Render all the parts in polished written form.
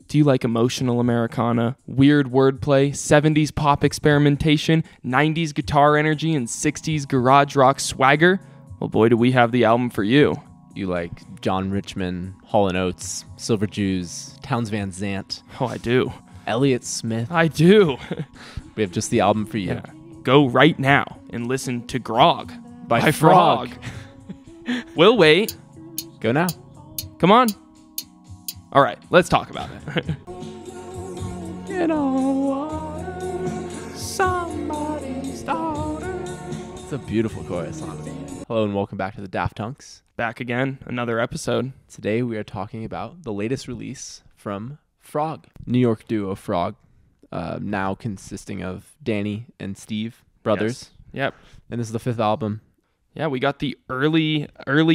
Do you like emotional Americana, weird wordplay, 70s pop experimentation, 90s guitar energy, and 60s garage rock swagger? Well, boy, do we have the album for you. You like Jonathan Richman, Hall Oates, Silver Jews, Townes Van Zandt. Oh, I do. Elliott Smith. I do. We have just the album for you. Yeah. Go right now and listen to Grog By Frog. We'll wait. Go now. Come on. All right, let's talk about it. Get on water, somebody's daughter. It's a beautiful chorus, honestly. Hello and welcome back to the Daft Hunks. Back again, another episode. Today we are talking about the latest release from Frog. New York duo Frog, now consisting of Danny and Steve, brothers. Yes. Yep. And this is the fifth album. Yeah, we got the early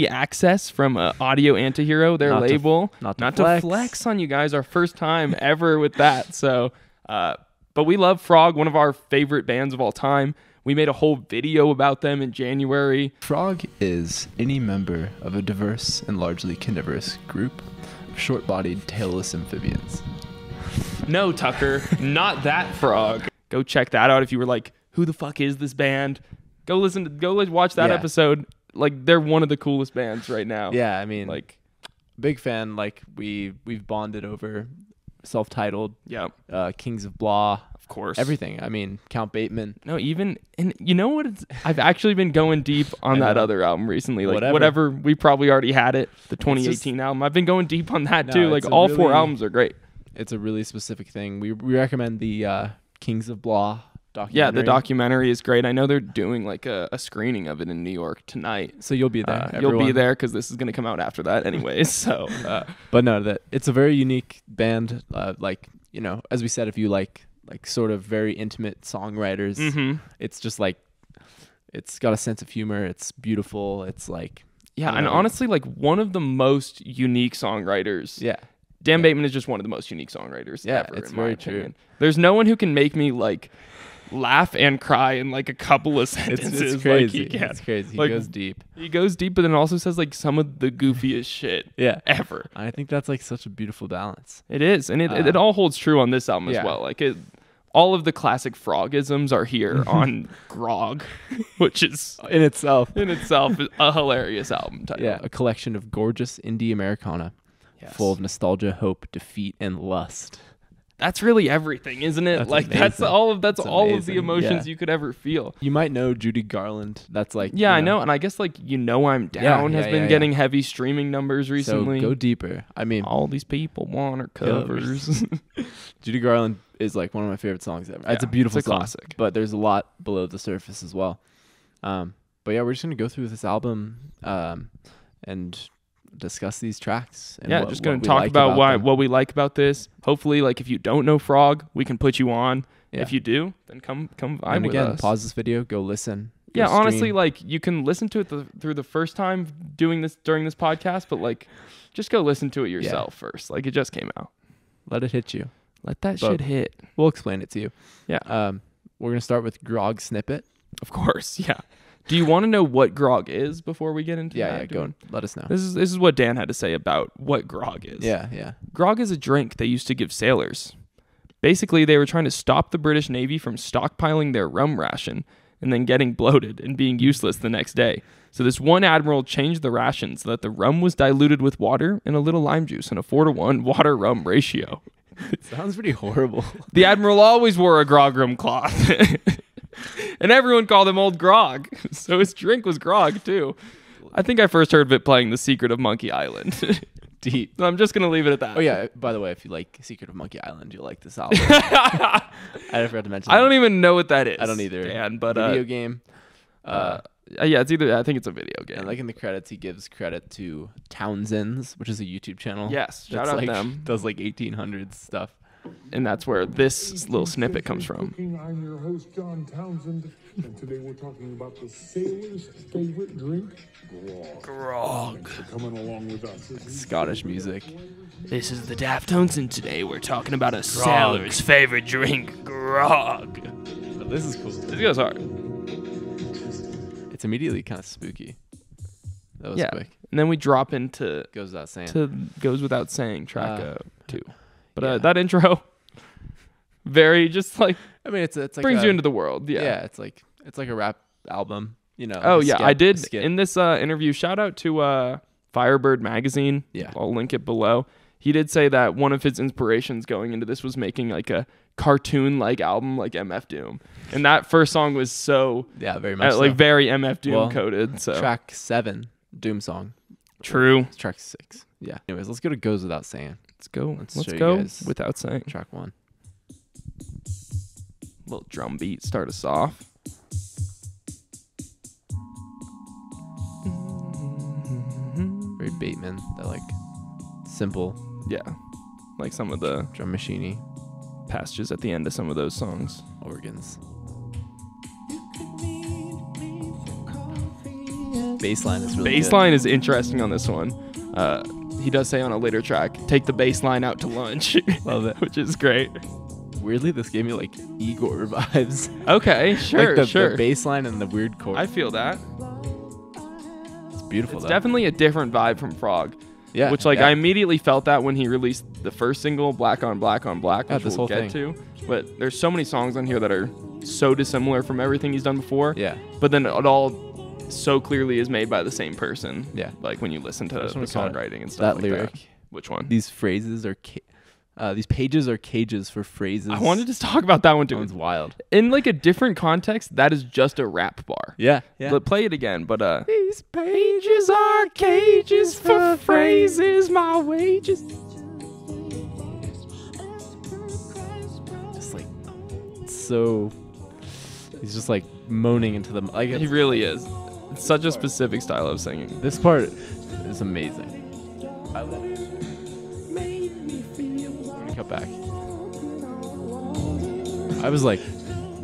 access from Audio Antihero, their label. Not to flex on you guys, our first time ever with that. So, but we love Frog, one of our favorite bands of all time. We made a whole video about them in January. Frog is any member of a diverse and largely carnivorous group of short-bodied, tailless amphibians. No, Tucker, not that Frog. Go check that out if you were like, who the fuck is this band? Go watch that episode. Like, they're one of the coolest bands right now. Yeah, I mean, like, big fan. Like, we've bonded over self-titled. Yeah. Kings of Blah. Of course. Everything. I mean, Count Bateman. No, even, and you know what? I've actually been going deep on that other album recently. Like, whatever. We probably already had it. The 2018 album. I've been going deep on that too. Like, all four albums are great. It's a really specific thing. We recommend the Kings of Blah documentary. Yeah, the documentary is great. I know they're doing like a screening of it in New York tonight. So you'll be there. You'll be there because this is going to come out after that anyways. So, but no, it's a very unique band. Like, you know, as we said, if you like sort of very intimate songwriters, it's just like, it's got a sense of humor. It's beautiful. It's like, and honestly, like one of the most unique songwriters. Yeah. Dan Bateman is just one of the most unique songwriters ever. It's in very my true. opinion. There's no one who can make me like laugh and cry in like a couple of sentences. It's crazy. Like, he can. It's crazy. He like, goes deep. He goes deep, but then also says like some of the goofiest shit ever. I think that's like such a beautiful balance. It is. And it all holds true on this album as well. Like all of the classic Frogisms are here on Grog, which is in itself a hilarious album title. Yeah, a collection of gorgeous indie Americana. Yes. Full of nostalgia, hope, defeat, and lust. That's really everything, isn't it? That's like amazing. that's all of the emotions you could ever feel. You might know Judy Garland. That's like I know, and I guess like I'm Down has been getting heavy streaming numbers recently. So go deeper. I mean, all these people want her covers. Judy Garland is like one of my favorite songs ever. It's a beautiful song, classic, but there's a lot below the surface as well. But yeah, we're just gonna go through this album and discuss these tracks. And just going to talk about what we like about this. Hopefully, like if you don't know Frog, we can put you on. Yeah. If you do, then come vibe with us. Pause this video, go listen. Yeah, honestly, like you can listen to it through the first time during this podcast, but like just go listen to it yourself first. Like it just came out. Let it hit you. Let that shit hit. We'll explain it to you. Yeah. We're gonna start with Grog snippet. Of course. Yeah. Do you want to know what Grog is before we get into that? Yeah, go on. Let us know. This is what Dan had to say about what Grog is. Yeah. Grog is a drink they used to give sailors. Basically, they were trying to stop the British Navy from stockpiling their rum ration and then getting bloated and being useless the next day. So this one admiral changed the ration so that the rum was diluted with water and a little lime juice in a 4-to-1 water-rum ratio. Sounds pretty horrible. The admiral always wore a grog rum cloth. And everyone called him Old Grog. So his drink was Grog, too. I think I first heard of it playing The Secret of Monkey Island. Deep. So I'm just going to leave it at that. Oh, yeah. By the way, if you like Secret of Monkey Island, you'll like this album. I forgot to mention I don't even know what that is. I don't either. Dan, but, video game. It's either, I think it's a video game. And like in the credits, he gives credit to Townsend's, which is a YouTube channel. Yes. Shout out them. Does like 1800s stuff. And that's where this little snippet comes from. I'm your host, John Townsend, and today we're talking about the sailor's favorite drink, Grog. Thanks for coming along with us. Scottish music. This is the Daft Hunks, and today we're talking about a sailor's favorite drink, Grog. Oh, this is cool. This goes hard. It's immediately kind of spooky. That was quick. And then we drop into Goes Without Saying. Goes Without Saying, track 2. But that intro, very just like I mean, it's like brings you into the world. Yeah. it's like a rap album. You know. Oh a yeah, skit- I a did skit. in this interview. Shout out to Firebird magazine. Yeah. I'll link it below. He did say that one of his inspirations going into this was making like a cartoon-like album like MF Doom, and that first song was so very much like so. very MF Doom Well, coded. So Track 7, Doom song. true. It's track 6. Yeah. Anyways, let's go to Goes Without Saying. Let's go. Let's Let's show you go guys without saying. Track 1. Little drum beat start us off. Very Bateman. That like simple Yeah, like some of the drum machine-y passages at the end of some of those songs. organs. Bassline is really Bassline is interesting on this one. He does say on a later track, "Take the bassline out to lunch." Love it. Which is great. good. Weirdly, this gave me like Igor vibes. Okay, sure, like sure. the bassline and the weird chord. I feel that. It's beautiful. It's though. definitely a different vibe from Frog. Yeah. Which like yeah. I immediately felt that when he released the first single, Black on Black on Black, Yeah, which this we'll whole get to. But there's so many songs on here that are so dissimilar from everything he's done before. Yeah. But then it all so clearly is made by the same person. Yeah. Like when you listen to the just wanna call it songwriting and stuff That like lyric. that. Which one? These phrases are these pages are cages for phrases. I wanted to talk about that one That too. one's wild. In like a different context, that is just a rap bar. Yeah. Yeah. But play it again, but These pages are cages for phrases, my wages. Just like so. He's just like moaning into them. Like He really is. It's such a specific style of singing. this part is amazing. I love it. Let me cut back. I was like,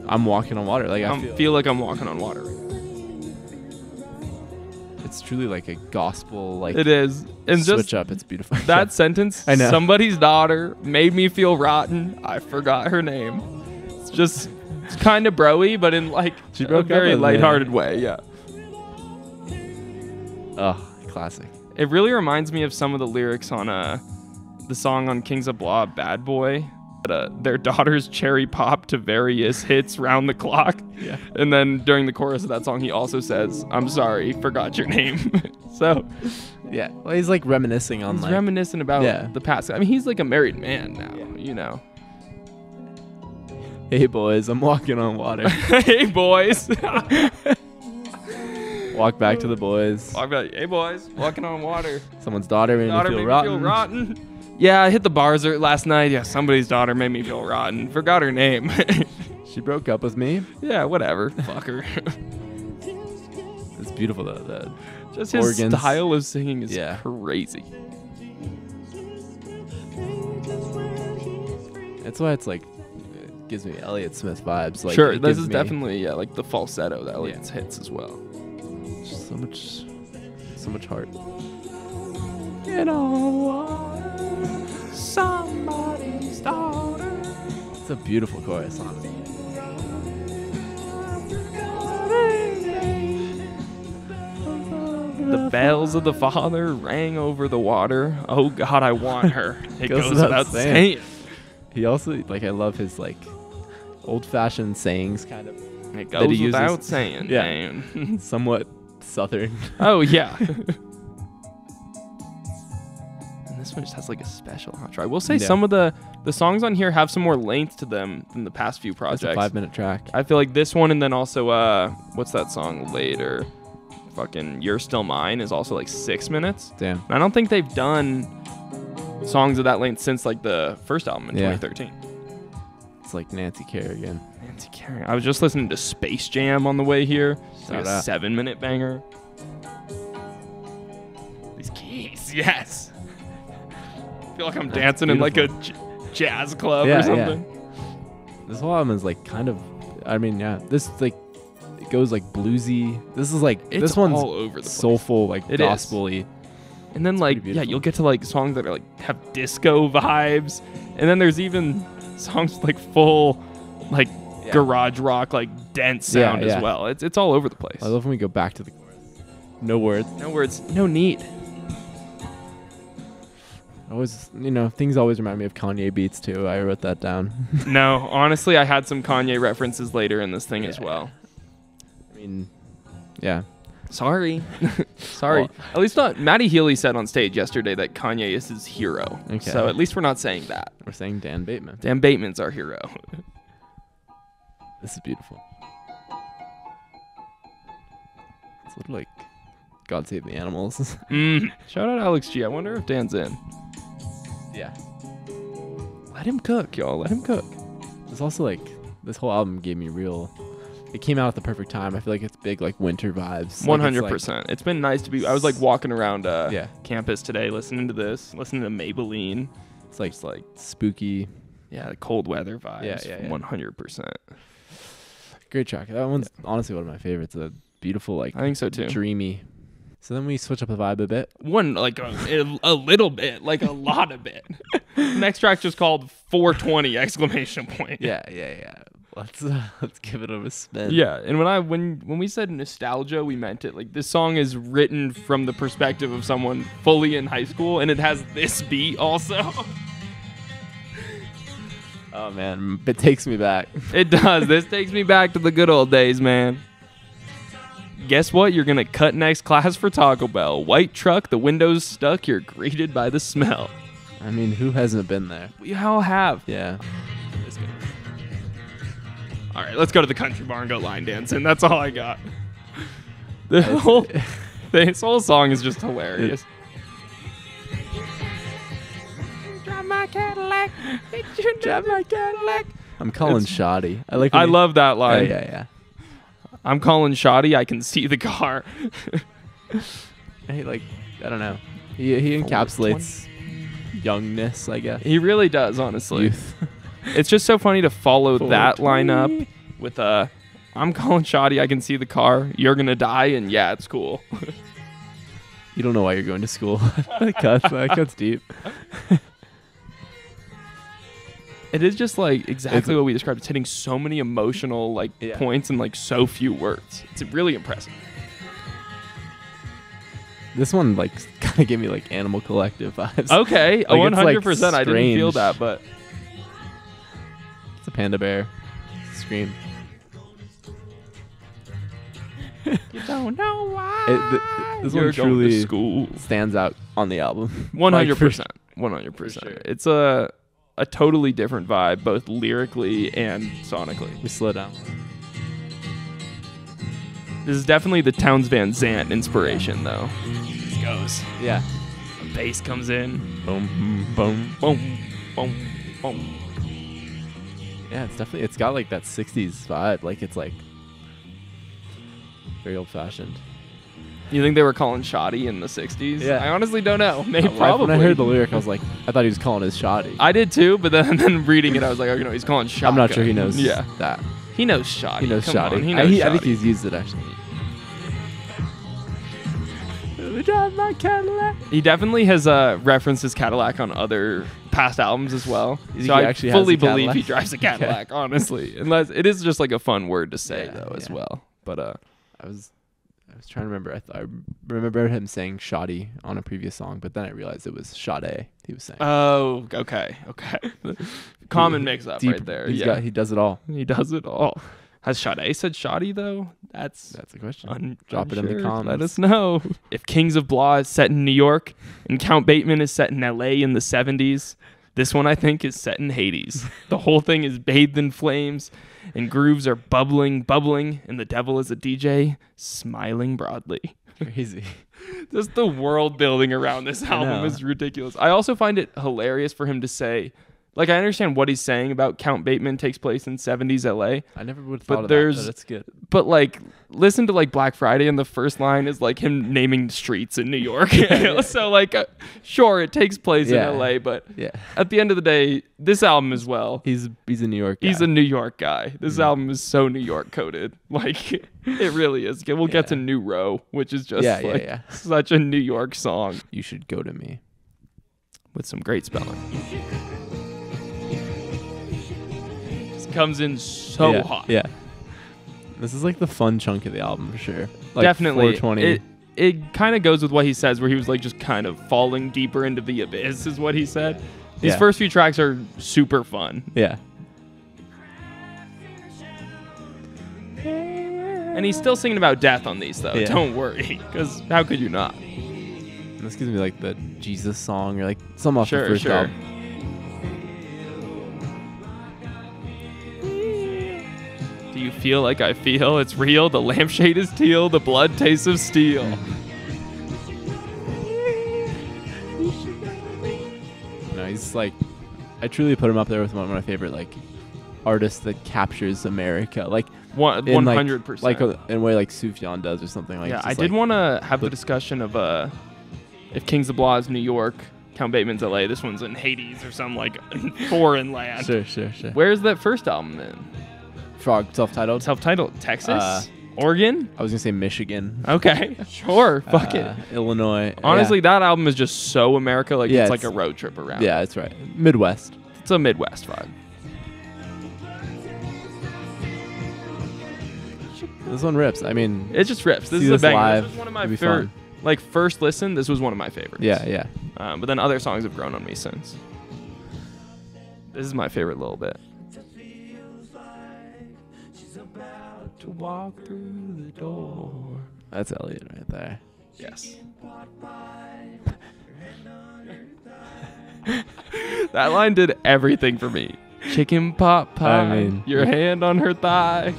I'm walking on water. Like I I feel like I'm walking on water. it's truly like a gospel like It is. And switch just up. It's beautiful. that sentence, I know. somebody's daughter made me feel rotten. I forgot her name. It's just kind of broy, but in like She a broke up very with me. lighthearted way. Yeah. Oh, classic. It really reminds me of some of the lyrics on the song on Kings of Blah, Bad Boy. Their daughters cherry pop to various hits round the clock. Yeah. And then during the chorus of that song, he also says, "I'm sorry, forgot your name." So Yeah. Well, he's like reminiscing on he's like reminiscent about Yeah. the past. I mean, he's like a married man now, you know. hey boys, I'm walking on water. Hey, boys. Walk back to the boys. I'll be like, hey, boys, walking on water. Someone's daughter made Daughter me made feel me rotten. feel rotten. Yeah, I hit the bars last night. Yeah, somebody's daughter made me feel rotten. Forgot her name. She broke up with me. Yeah, whatever. Fuck her. It's beautiful though. The Just his organs. style of singing is Yeah. crazy. That's why it's like it gives me Elliott Smith vibes. Like Sure, it this gives is me definitely like the falsetto that Elliot's hits as well. just so much heart. You know, Somebody's daughter. it's a beautiful chorus on it. The bells of the Father rang over the water. Oh God, I want her. It Goes goes without without saying. saying. He also like I love his like old-fashioned sayings, kind of It That he goes without uses. saying. Yeah. Man. somewhat southern. Oh yeah. And this one just has like a special outro. I will say Yeah. some of the songs on here have some more length to them than the past few It's projects. a 5-minute track. I feel like this one and then also what's that song later? Fucking You're Still Mine is also like 6 minutes. Damn. And I don't think they've done songs of that length since like the first album in Yeah. 2013. It's like Nancy Kerrigan. Nancy Kerrigan. I was just listening to Space Jam on the way here. It's like Shout a out. 7-minute banger. These keys, yes. I feel like I'm dancing in like a jazz club Yeah, or something. This whole album is like kind of, I mean, yeah. This like it goes like bluesy. This is like It's this one's all over the place. soulful, like It is. gospel-y. And then like pretty yeah, beautiful. you'll get to like songs that are like have disco vibes, and then there's even songs with, like full like Yeah. garage rock like dense Yeah, sound yeah. as well. It's all over the place. I love when we go back to the chorus. No words. No words, no need. Always, things always remind me of Kanye beats too. I wrote that down. No, honestly, I had some Kanye references later in this thing as well. I mean, yeah. Sorry. Sorry. Well, at least not. Matty Healy said on stage yesterday that Kanye is his hero. Okay. So at least we're not saying that. We're saying Dan Bateman. Dan Bateman's our hero. This is beautiful. It's a little like God Save the Animals. Shout out Alex G. I wonder if Dan's in. Yeah. Let him cook, y'all. Let him cook. It's also like this whole album gave me real. It came out at the perfect time. I feel like it's big like winter vibes. 100%. It's been nice to be. I was like walking around Yeah. campus today, listening to this, listening to Maybelline. It's like spooky. Yeah, cold weather vibes. Yeah. 100%. Great track. That one's honestly one of my favorites. A beautiful like. I think so too. Dreamy. So then we switch up the vibe a bit. One like a little bit, like a lot of bit. Next track just called 420 exclamation point. Yeah. Let's give it a spin. Yeah, and when we said nostalgia, we meant it. Like this song is written from the perspective of someone fully in high school, and it has this beat also. Oh man, it takes me back. It does. This takes me back to the good old days, man. Guess what? You're gonna cut next class for Taco Bell. White truck, the windows stuck. You're greeted by the smell. I mean, who hasn't been there? We all have. Yeah. All right, let's go to the country bar and go line dancing. That's all I got. This whole song is just hilarious. Drive my Cadillac. Drive my Cadillac. I'm calling shoddy. I love that line. Yeah. I'm calling shoddy. I can see the car. I don't know. He encapsulates youngness, I guess. He really does, honestly. Youth. It's just so funny to follow that line up with I'm calling shoddy. I can see the car. You're gonna die, and yeah, it's cool. You don't know why you're going to school. That cuts deep. It is just like exactly what we described. It's hitting so many emotional points in like so few words. It's really impressive. This one kind of gave me like Animal Collective vibes. Okay, 100%. I didn't feel that, but it's a panda bear scream. You don't know why. This You're one going truly to school. stands out on the album. 100%. 100%. Sure. It's a totally different vibe, both lyrically and sonically. We slow down. This is definitely the Townes Van Zandt inspiration, though. This goes. Yeah. The bass comes in. Boom, boom. Boom, boom, boom. Yeah, it's got like that 60s vibe. Like it's like very old fashioned. You think they were calling shoddy in the 60s? Yeah. I honestly don't know. Maybe probably. When I heard the lyric, I was like, I thought he was calling his shoddy. I did too, but then reading it, I was like, okay, no, he's calling shotgun. I'm not sure he knows that. He knows shoddy. He knows Come shoddy. on, he knows I shoddy. think he's used it actually. Drive my Cadillac. He definitely has referenced his Cadillac on other past albums as well. So I actually fully has a believe he Cadillac? drives a Cadillac, honestly. Unless it is just like a fun word to say as well. But I was trying to remember. I remember him saying shoddy on a previous song, but then I realized it was Sade he was saying. Oh, okay. Common mix-up right there. He does it all. He does it all. Has Sade said shoddy, though? That's a question. Drop it in the comments. Let us know. If Kings of Blah is set in New York and Count Bateman is set in L.A. in the 70s, this one, I think, is set in Hades. The whole thing is bathed in flames, and grooves are bubbling, and the devil is a DJ, smiling broadly. Crazy. Just the world building around this album is ridiculous. I also find it hilarious for him to say, like, I understand what he's saying about Count Bateman takes place in 70s LA. I never would have thought of that, but it's good. But, like, listen to, like, Black Friday, and the first line is, like, him naming streets in New York. So, like, sure, it takes place in LA, but at the end of the day, this album as well. He's a New York guy. He's a New York guy. This album is so New York coded. Like, it really is. We'll get to New Row, which is just, such a New York song. You should go to me. With some great spelling. Comes in so hot. Yeah. This is like the fun chunk of the album for sure. Like Definitely. 420. it kind of goes with what he says, where he was like just kind of falling deeper into the abyss, is what he said. These first few tracks are super fun. Yeah. And he's still singing about death on these, though. Yeah. Don't worry, because how could you not? This gives me like the Jesus song or like some off the first album. Do you feel like I feel? It's real. The lampshade is teal. The blood tastes of steel. No, he's like, I truly put him up there with one of my favorite like artists that captures America. Like 100%. Like in a way like Sufjan does or something like. Yeah, I did want to have the discussion of if Kings of Blah is New York, Count Bateman's LA, this one's in Hades or some like foreign land. Sure. Where's that first album then? Frog, self-titled. Texas? Oregon? I was gonna say Michigan. Okay, sure. Fuck it. Illinois. Honestly, that album is just so America. Like it's like a road trip around. Yeah, that's right. Midwest. It's a Midwest vibe. This one rips. I mean, it just rips. This is a banger. This is one of my favorite. Like first listen, this was one of my favorites. Yeah. But then other songs have grown on me since. This is my favorite little bit. To walk through the door. That's Elliot right there. Yes. That line did everything for me. Chicken pot pie. I mean, your hand on her thigh.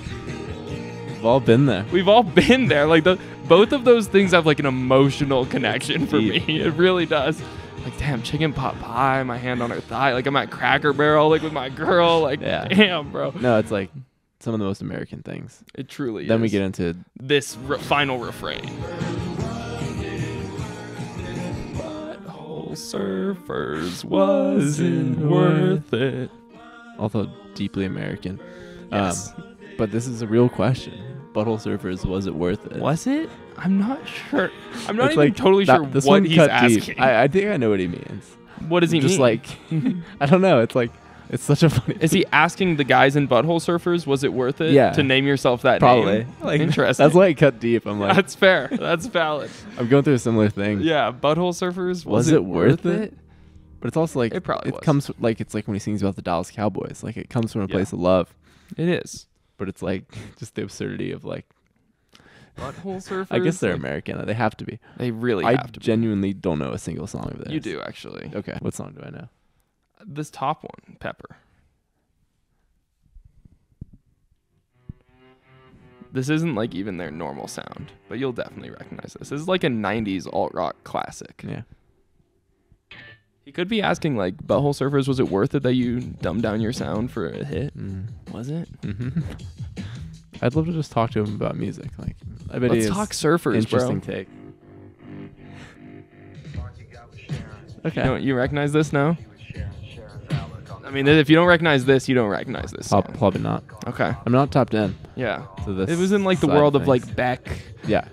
We've all been there. We've all been there. Like both of those things have like an emotional connection for me. It really does. Like, damn, chicken pot pie, my hand on her thigh. Like I'm at Cracker Barrel, like with my girl. Like, damn, bro. No, it's like some of the most American things. It truly is. Then we get into this final refrain. Butthole surfers wasn't worth it. Also deeply American. Yes. But this is a real question. Butthole surfers, was it worth it? Was it? I'm not sure. I'm not even totally sure what he's asking. I think I know what he means. What does he mean? Just like, I don't know. It's like, it's such a funny. Is he asking the guys in Butthole Surfers, was it worth it? Yeah. To name yourself that Probably. name? Like, interesting. That's like cut deep. I'm like, that's fair. That's valid. I'm going through a similar thing. Yeah. Butthole Surfers, was it worth it? But it's also like, it probably comes like, it's like when he sings about the Dallas Cowboys. Like it comes from a place of love. It is. But it's like just the absurdity of like. Butthole Surfers? I guess they're Americana. They have to be. They really have to be. I genuinely don't know a single song of theirs. You do, actually. Okay. What song do I know? This top one, Pepper. This isn't like even their normal sound, but you'll definitely recognize this. This is like a 90s alt-rock classic. Yeah. He could be asking like, Butthole Surfers, was it worth it that you dumbed down your sound for a hit? Was it? Mm-hmm. I'd love to just talk to him about music. Like, I bet Let's talk surfers, interesting bro. Take. Okay. You recognize this now? I mean, if you don't recognize this, you don't recognize this. Probably not. Okay. I'm not tapped in. Yeah. So this it was in like the world of like Beck. Yeah.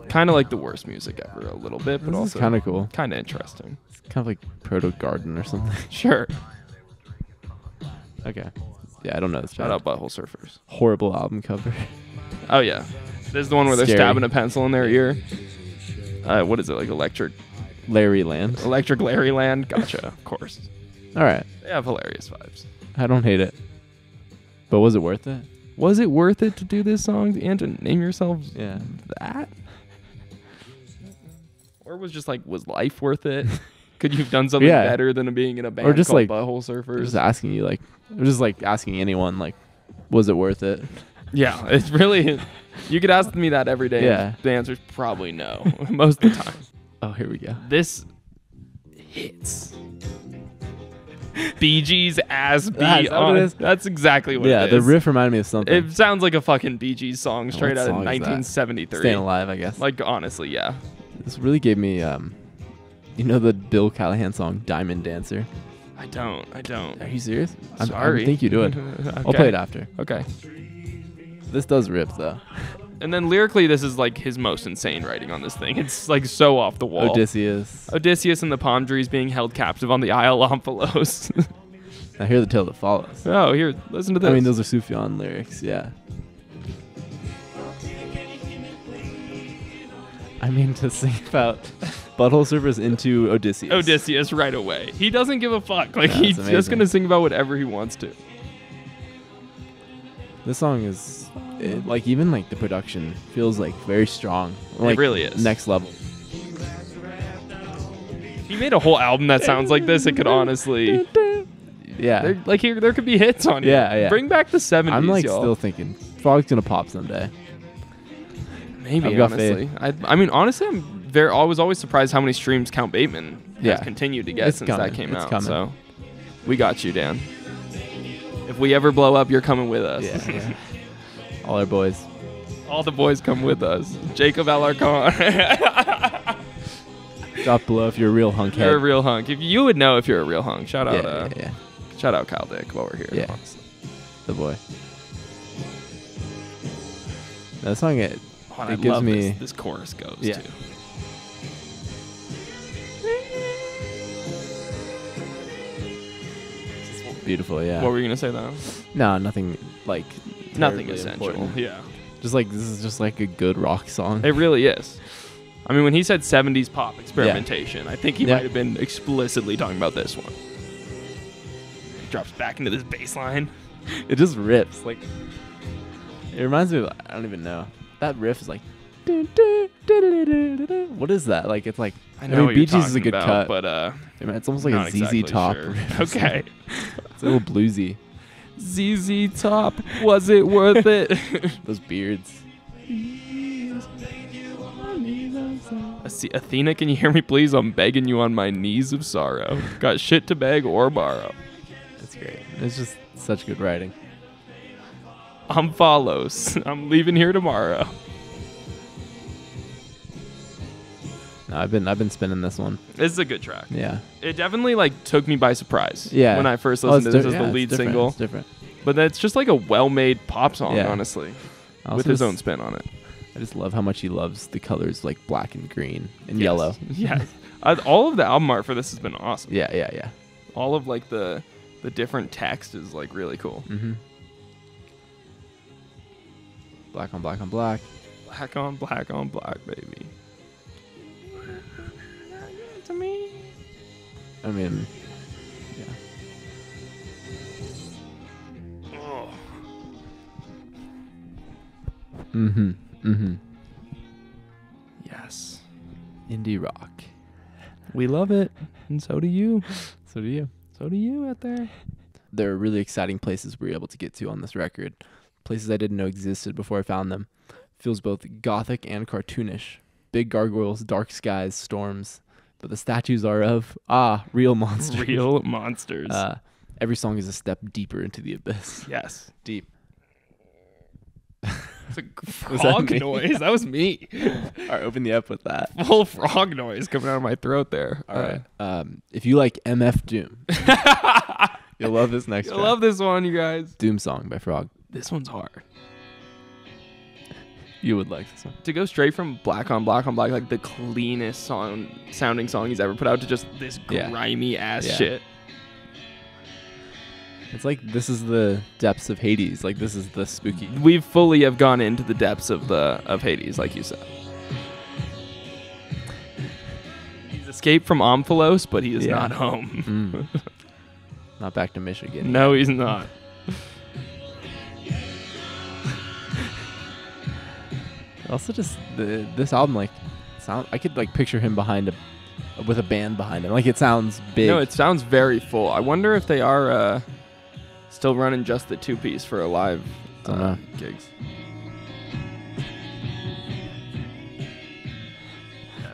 Kind of like the worst music ever, a little bit, but this also kind of cool. Kind of interesting. It's kind of like Proto Garden or something. Sure. Okay. Yeah, I don't know this. Shout out Butthole Surfers. Horrible album cover. Oh yeah, this is the one where they're stabbing a pencil in their ear. What is it, like Electric Larry Land? Electric Larry Land. Gotcha. Of course. All right. They have hilarious vibes. I don't hate it. But was it worth it? Was it worth it to do this song and to name yourselves that? Or was just like, was life worth it? Could you have done something better than being in a band called like Butthole Surfers? Just asking you, like, it was just like asking anyone, like, was it worth it? Yeah, it's really. You could ask me that every day. Yeah. The answer's probably no, most of the time. Oh, here we go. This hits. Bee Gees as B on. That's exactly what it is. Yeah, the riff reminded me of something. It sounds like a fucking Bee Gees song straight out of 1973. Staying Alive, I guess. Like, honestly, yeah. This really gave me, you know the Bill Callahan song, Diamond Dancer? I don't. Are you serious? Sorry. I think you do it. Okay. I'll play it after. Okay. This does rip, though. And then lyrically, this is like his most insane writing on this thing. It's like so off the wall. Odysseus and the palm trees being held captive on the Isle Omphalos. Now hear the tale that follows. Oh, here, listen to this. I mean, those are Sufjan lyrics, yeah. I mean, to sing about Butthole Surfers into Odysseus. Odysseus right away. He doesn't give a fuck. Like, Yeah, he's it's just amazing. gonna sing about whatever he wants to. This song is, like, even like the production feels like very strong. Like, It really is. Next level. If he made a whole album that sounds like this, it could honestly, Yeah. there could be hits on it. Yeah. Bring back the 70s, I'm like y'all. still thinking Frog's gonna pop someday. Maybe, I've got honestly. I mean, honestly, I was always surprised how many streams Count Bateman has continued to get It's since coming. that came It's out. coming. So, we got you, Dan. If we ever blow up, you're coming with us. Yeah. All our boys. All the boys come with us. Jacob Alarcon. Drop below if you're a real hunk head. You're a real hunk. If you would know if you're a real hunk. Shout out, Yeah. shout out Kyle Dick while we're here. Yeah. Honestly. The boy. That song, it I gives love me. this chorus goes Yeah. too. Beautiful, yeah. What were you gonna say though? No, nothing like. Nothing terribly essential. important. Yeah. Just like this is just like a good rock song. It really is. I mean, when he said 70s pop experimentation, I think he Yeah. might have been explicitly talking about this one. Drops back into this bass line. It just rips. Like it reminds me of, I don't even know. That riff is like. What is that? Like it's like I know what Bee you're Gees is a talking good about, cut. but It's almost like not a ZZ exactly Top. sure. riff. Okay. It's a little bluesy. ZZ Top, was it worth it? Those beards. Athena, can you hear me, please? I'm begging you on my knees of sorrow. Got shit to beg or borrow. That's great. It's just such good writing. I'm follows. I'm leaving here tomorrow. No, I've been spinning this one. This is a good track. Yeah. It definitely like took me by surprise. Yeah. When I first Oh, listened to it's this as di- the yeah, lead it's different. single, It's different. but it's just like a well-made pop song, Yeah. honestly, I also with his just- own spin on it. I just love how much he loves the colors like black and green and Yes. yellow. Yes. All of the album art for this has been awesome. Yeah. All of like the different text is like really cool. Mm-hmm. Black on black on black. Black on black on black, baby. To me. I mean, yeah. Oh. Mm-hmm. Mm-hmm. Yes. Indie rock. We love it. And so do you. So do you. So do you out there. There are really exciting places we were able to get to on this record. Places I didn't know existed before I found them. Feels both gothic and cartoonish. Big gargoyles, dark skies, storms. But the statues are of, real monsters. Real monsters. Every song is a step deeper into the abyss. Yes. Deep. It's a Was that frog me? noise. That was me. All right, open the up with that. Full frog noise coming out of my throat there. All right. If you like MF Doom, you'll love this next I track. love this one, you guys. Doom Song by Frog. This one's hard. You would like this one. To go straight from black on black, like the cleanest sounding song he's ever put out, to just this Yeah. grimy ass Yeah. shit. It's like this is the depths of Hades. Like this is the spooky. We fully have gone into the depths of Hades, like you said. He's escaped from Omphalos, but he is Yeah. not home. Not back to Michigan. No, he's not. Also, just this album, like, I could like picture him with a band behind him. Like it sounds big. No, it sounds very full. I wonder if they are still running just the 2-piece for a live Don't know. gigs.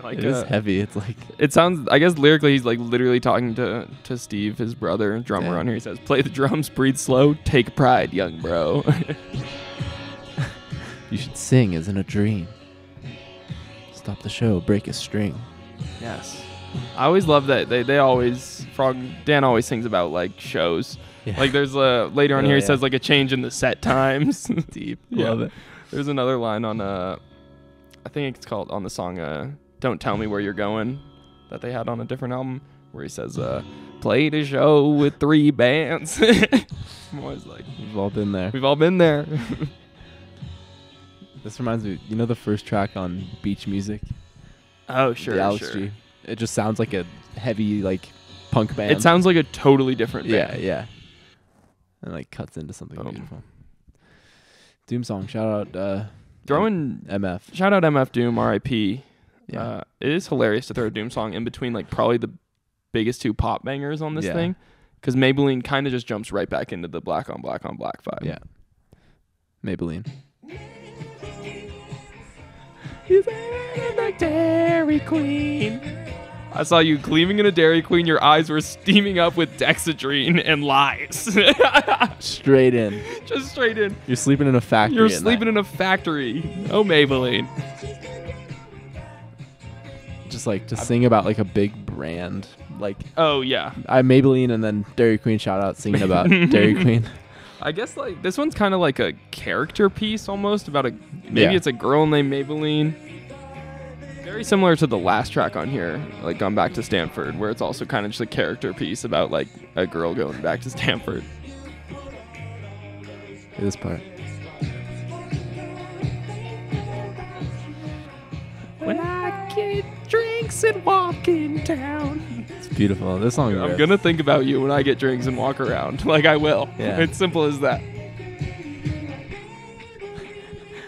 Like, it is heavy. It's like it sounds, I guess lyrically he's like literally talking to Steve, his brother, drummer Yeah. on here. He says, "Play the drums, breathe slow, take pride, young bro." you should sing as in a dream. Stop the show, break a string. Yes. I always love that they always Dan always sings about like shows. Yeah. Like there's later on Oh, here he yeah. says like a change in the set times. Deep. Yeah. Love it. There's another line on I think it's called on the song "Don't Tell Me Where You're Going" that they had on a different album where he says "Played a show with 3 bands." I'm always like, We've all been there. we've all been there. This reminds me, you know the first track on Beach Music? Oh, sure, the Alex sure. G. It just sounds like a heavy like punk band. It sounds like a totally different yeah, band. yeah. And like cuts into something Boom. beautiful. Doom song. Shout out Throw in MF. shout out MF Doom, R.I.P. Yeah. It is hilarious to throw a Doom song in between like probably the biggest two pop bangers on this Yeah. thing, because Maybelline kind of just jumps right back into the black on black vibe. Yeah. Maybelline. He's in a Dairy Queen. I saw you gleaming in a Dairy Queen. Your eyes were steaming up with Dexedrine and lies. Straight in. Just straight in. You're sleeping in a factory. You're at sleeping night. in a factory. Oh, Maybelline. Just sing about like a big brand. Like Oh, yeah. I Maybelline and then Dairy Queen shout out singing about Dairy Queen. I guess like this one's kind of like a character piece almost about maybe Yeah. it's a girl named Maybelline. Very similar to the last track on here, like Gone Back to Stanford, where it's also kind of just a character piece about like a girl going back to Stanford. This part. When I get drinks and walk in town. It's beautiful. This song. I'm rips. gonna think about you when I get drinks and walk around. Like I will. Yeah. It's simple as that.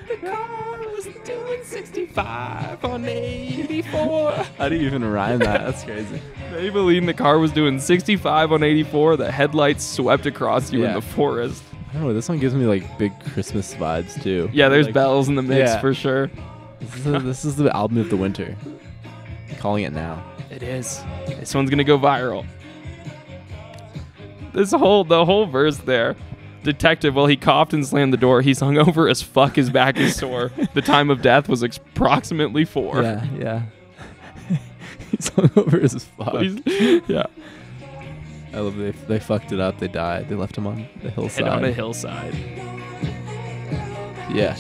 The car was doing 65 on 84. How do you even rhyme that? That's crazy. Maybelline, the car was doing 65 on 84. The headlights swept across you in Yeah. the forest. I don't know. This one gives me like big Christmas vibes too. Yeah, there's Like, bells in the mix yeah. for sure. This is the album of the winter. I'm calling it now. It is. This one's gonna go viral. The whole verse there. Detective, well, he coughed and slammed the door. He's hungover as fuck. His back is sore. The time of death was approximately 4. Yeah, yeah. He's hungover as fuck. Yeah. I love they fucked it up. They died. They left him on the hillside. And on a hillside. Yeah.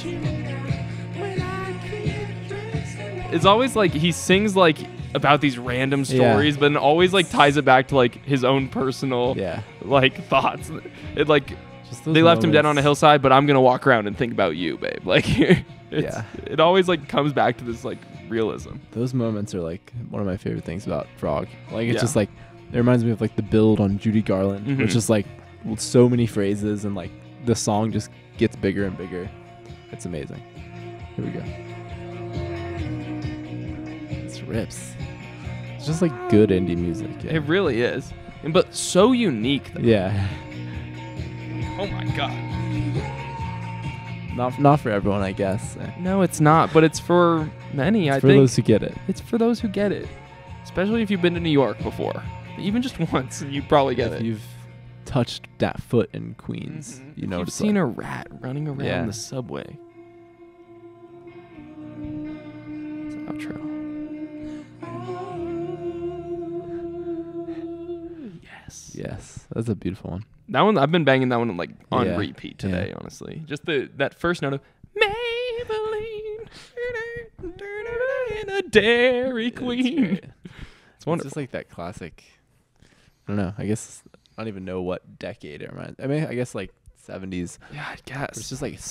It's always like he sings like about these random stories, but then always like ties it back to like his own personal Yeah. like thoughts. It like Just those they left him dead on a moments. hillside, but I'm gonna walk around and think about you, babe. Like Yeah. it always like comes back to this like realism. Those moments are like one of my favorite things about Frog. Like it's Yeah. just like it reminds me of like the build on Judy Garland, Mhm. which is like with so many phrases and like the song just gets bigger and bigger. It's amazing. Here we go. It's rips. It's just like good indie music. Yeah. It really is, but so unique. Though. Yeah. Oh my god. Not for everyone, I guess. No, it's not, but it's for many. I For think those who get it. it's for those who get it, especially if you've been to New York before, even just once. You probably get If it. you've touched that foot in Queens, Mhm. you know You've it's seen like, a rat running around Yeah. the subway. It's an outro. Yes. Yes, that's a beautiful one. That one, I've been banging that one like on Yeah. repeat today, honestly. Just that first note of Maybelline in a Dairy Queen. It's It's wonderful. just like that classic. I don't know. I guess I don't even know what decade it reminds. I mean, I guess like 70s. Yeah, I It's guess. just like it's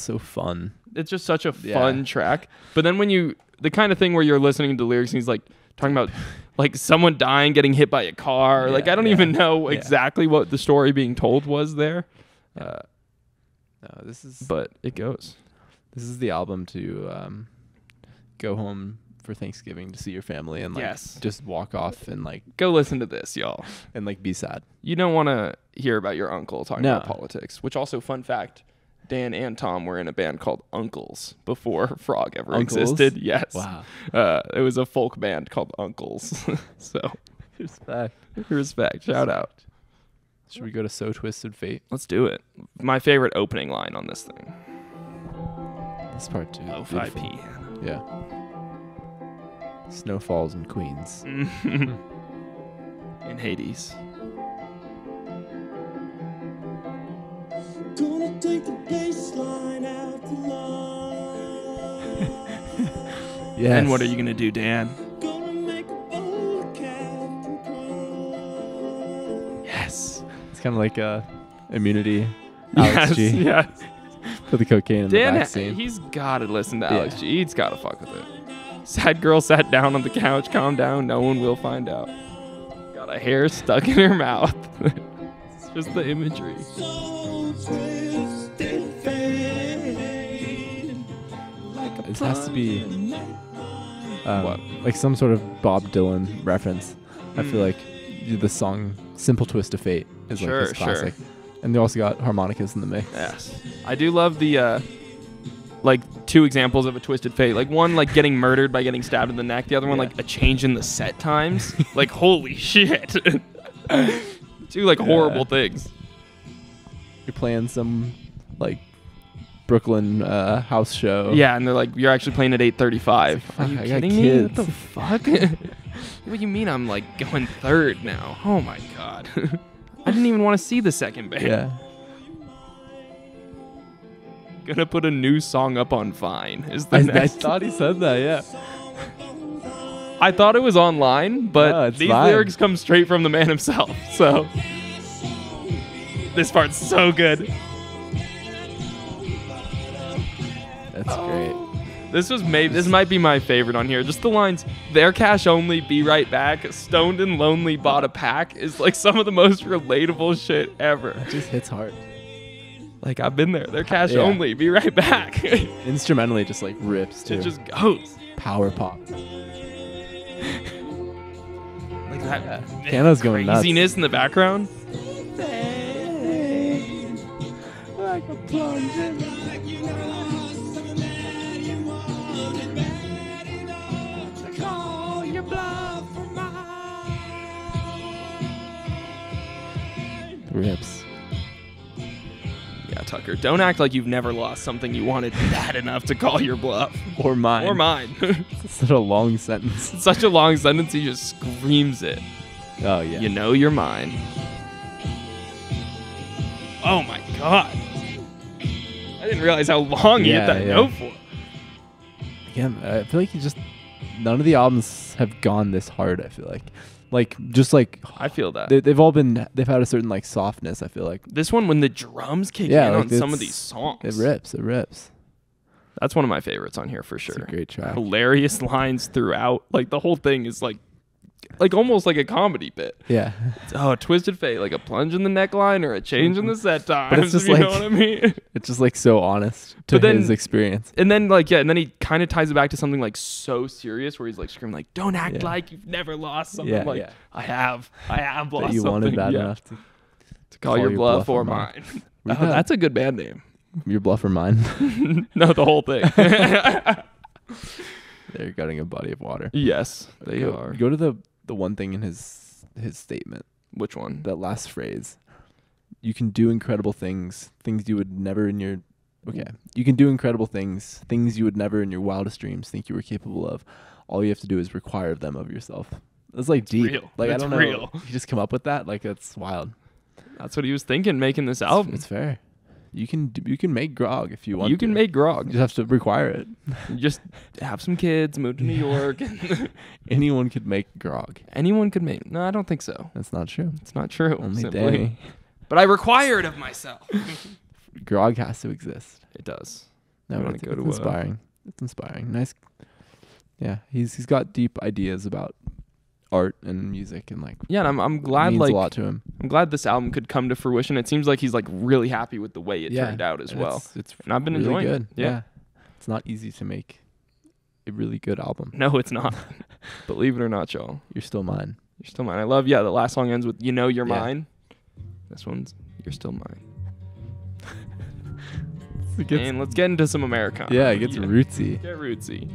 so fun. It's just such a Yeah. fun track. But then when the kind of thing where you're listening to lyrics and he's like talking about like someone dying, getting hit by a car. Like Yeah, I don't yeah. even know Yeah. exactly what the story being told was there. No, this is But it goes. this is the album to go home for Thanksgiving to see your family and like Yes. just walk off and Go listen to this, y'all. be sad. You don't want to hear about your uncle talking No. about politics, which also, fun fact, Dan and Tom were in a band called Uncles before Frog ever Uncles? existed. Yes. Wow. It was a folk band called Uncles. So, Respect. respect. Shout out. Should we go to So Twisted Fate? Let's do it. My favorite opening line on this thing. This part too. Lo-fi Beautiful. piano. Yeah. Snow falls in Queens. In Hades. Gonna take the baseline out the line. Yes. And what are you going to do, Dan? Gonna make a bold Captain Crunch. Yes. It's kind of like Immunity. Alex G. Yes. Put the cocaine in the Dan, vaccine. he's got to listen to Yeah. Alex G. He's got to fuck with it. Sad girl sat down on the couch. Calm down. No one will find out. Got a hair stuck in her mouth. It's just the imagery. This has to be What? like some sort of Bob Dylan reference. I feel like the song "Simple Twist of Fate" is like Sure, this classic, and they also got harmonicas in the mix. Yes. I do love the like two examples of a twisted fate. Like one like getting murdered by getting stabbed in the neck. The other one Yeah. like a change in the set times. Like holy shit. Two like horrible things. You're playing some like Brooklyn house show. Yeah, and they're like, you're actually playing at 8:35. Are you I got kidding me? What kids. the fuck? What do you mean I'm like going third now? Oh my god. I didn't even want to see the second band. Yeah. Gonna put a new song up on Vine. Is the I next. thought he said that. Yeah. I thought it was online, but No, it's these Vine. lyrics come straight from the man himself. So this part's so good. That's great. This might be my favorite on here. Just the lines, "Their cash only, be right back. Stoned and lonely, bought a pack" is like some of the most relatable shit ever. It just hits hard. Like I've been there. "Their cash Yeah. only, be right back." It Instrumentally, just like rips too. just goes Power pop. like that. Piano's going nuts. Craziness in the background. Rips. Yeah, Tucker. Don't act like you've never lost something you wanted bad enough to call your bluff. Or mine. Or mine. It's such a long sentence. It's such a long sentence. He just screams it. Oh yeah. You know you're mine. Oh my god. I didn't realize how long he hit Yeah, that yeah. note for. Again, I feel like none of the albums have gone this hard. I feel like just like I feel that. they've had a certain like softness. I feel like This one, when the drums kick Yeah, in like on some of it's- these songs, it rips. that's one of my favorites on here for sure. It's a great track. Hilarious lines throughout. Like the whole thing is like almost like a comedy bit. Yeah. Oh, a twisted fate, like a plunge in the neckline or a change in the set times. But it's just you know like- what I mean? It's just like so honest to But then- his experience. And then and then he kind of ties it back to something like so serious where he's like screaming like, "Don't act Yeah. like you've never lost something." Yeah, like yeah. I have That lost you something. wanted bad Yeah. enough to Call your bluff or mine. We Oh, got- that's a good band name. Your bluff or mine. No, the whole thing. They're gutting a body of water. Yes, they go, are. Go to the one thing in his statement. Which one? That last phrase. You can do incredible things you would never in your You can do incredible things you would never in your wildest dreams think you were capable of. All you have to do is require them of yourself. That's like deep. real. Like That's I don't know. real. You just come up with that. Like that's wild. That's what he was thinking making this album. It's fair. You can make Grog if you want. You can make Grog. You just have to require it. Just have some kids, move to New York. Anyone could make Grog. Anyone could make. No, I don't think so. That's not true. It's not true. Only simply. Danny. But I require it of myself. Grog has to exist. It does. No, I wanna it's, go it's to, inspiring. It's inspiring. Nice. Yeah, he's got deep ideas about art and music and like. Yeah, and I'm it glad means like a lot to him. I'm glad this album could come to fruition. It seems like he's like really happy with the way it turned out as and well. It's And I've been really enjoying good. it. Yeah. It's not easy to make a really good album. No, it's not. Believe it or not, y'all. You're still mine. You're still mine. I love, the last song ends with, "You know you're Yeah. mine." This one's, "You're still mine." It gets, And let's get into some Americana. yeah, it gets rootsy. Get rootsy.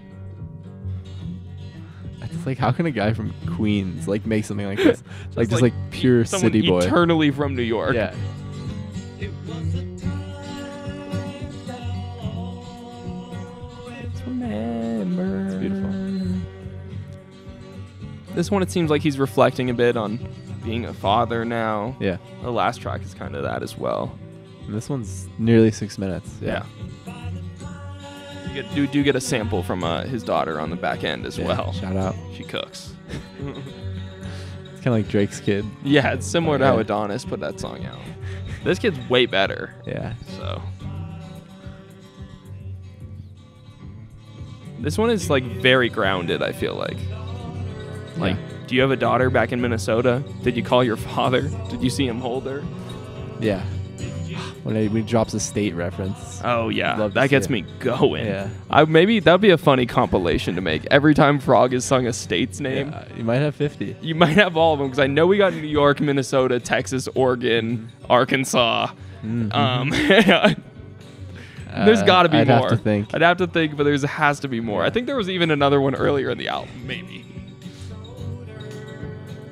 It's like, how can a guy from Queens like make something like this? Just like like pure Someone city boy. eternally from New York. Yeah. It's beautiful. This one, it seems like he's reflecting a bit on being a father now. Yeah. The last track is kind of that as well. And this one's nearly 6 minutes. Yeah. You do get a sample from his daughter on the back end as Yeah, well. Shout out. She cooks. It's kind of like Drake's kid. Yeah, it's similar to how Yeah. Adonis put that song out. This kid's way better. Yeah. So This one is like very grounded, I feel like. Like, do you have a daughter back in Minnesota? Did you call your father? Did you see him hold her? Yeah. When he drops a state reference. Oh yeah, Love to that see gets it. me going. Yeah. Maybe that'd be a funny compilation to make. Every time Frog is sung a state's name, Yeah, you might have 50. you might have all of them because I know we got New York, Minnesota, Texas, Oregon, Arkansas. There's got to be I'd more. have to think. I'd have to think, but there has to be more. I think there was even another one earlier in the album, maybe.